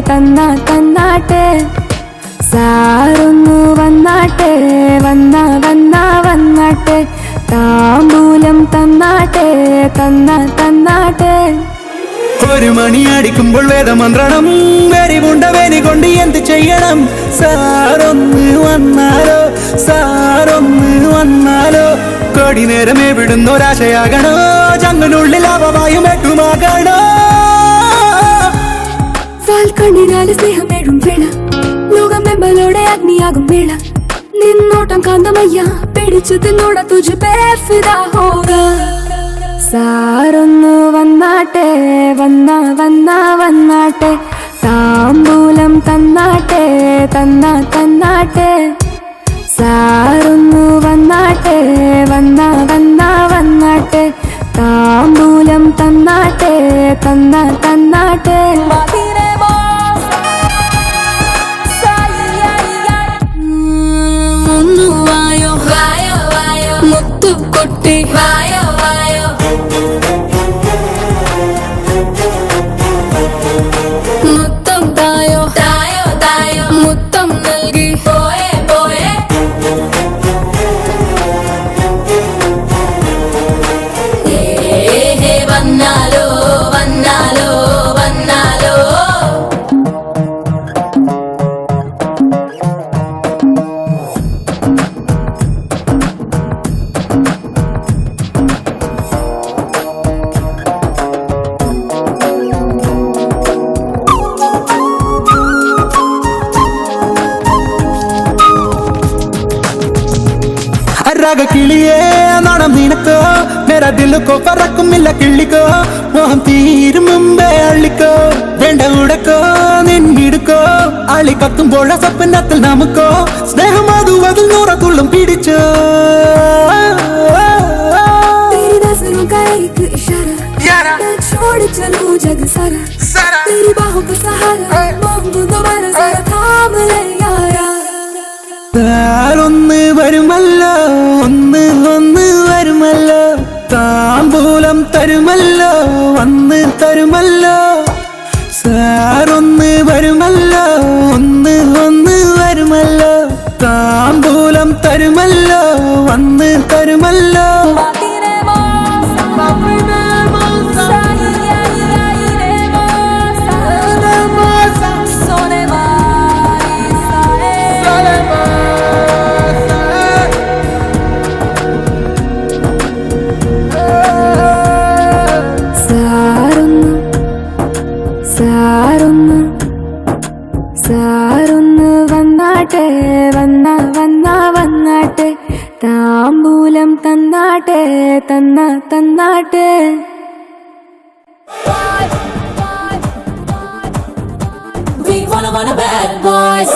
തന്നാട്ടെ സാറൊന്നു വന്നാട്ടെ വന്നാട്ടെ താമ്പൂലം തന്നാട്ടെ ഒരു മണി അടിക്കുമ്പോൾ വേദമന്ത്രണം വെരിവുണ്ടവേനി കൊണ്ട് എന്ത് ചെയ്യണം സാറൊന്ന് വന്നാലോ കൊടി നേരം എവിടുന്നൊരാശയാകണോ ചങ്ങനുള്ളിൽ അവമായും എട്ടുമാകണോ കണ്ണിനാല് സ്നേഹമേഴും വേള ലോകമെമ്പലോടെ അഗ്നിയാകും വേള നിന്നോട്ടം കാന്തമയ്യ പിടിച്ചു തിന്നോട തുझ पे फिदा होगा സാറൊന്നു വന്നാട്ടെ വന്നാട്ടെ താമ്പൂലം തന്നാട്ടെ സാറൊന്നു വന്നാട്ടെ വന്നാട്ടെ താമ്പൂലം തന്നാട്ടെ മുത്തുകൊട്ടി മുത്തം തായോ മുത്തം നൽകി പോയെ വന്നാലോ കിളിയേ നാണം നിനക്കോ മേരാ ദിലുക്കോ പറക്കുമില്ല കിള്ളിക്കോ മോഹം തീരും മുമ്പേ അള്ളിക്കോ വേണ്ട ഉടക്കോ നിന്നിടുക്കോ അളി കത്തുമ്പോൾ സ്വപ്നത്തിൽ നമുക്കോ സ്നേഹം അതിൽ നൂറത്തുള്ളും പിടിച്ചോ जग सारा तेरी बाहों का सहारा मांगू दोबारा जरा थाम ले यारा സാറൊന്ന് വരുമല്ലോ ഒന്ന് വരുമല്ലോ താമ്പൂലം തരുമല്ലോ വന്ന് തരുമല്ലോ സാറൊന്ന് വരുമല്ലോ ഒന്ന് വരുമല്ലോ താമ്പൂലം തരുമല്ലോ വന്ന് തരുമല്ലോ സാറൊന്ന് വന്നാട്ടെ വന്നാട്ടെ താമ്പൂലം തന്നാട്ടെ We wanna bad boys.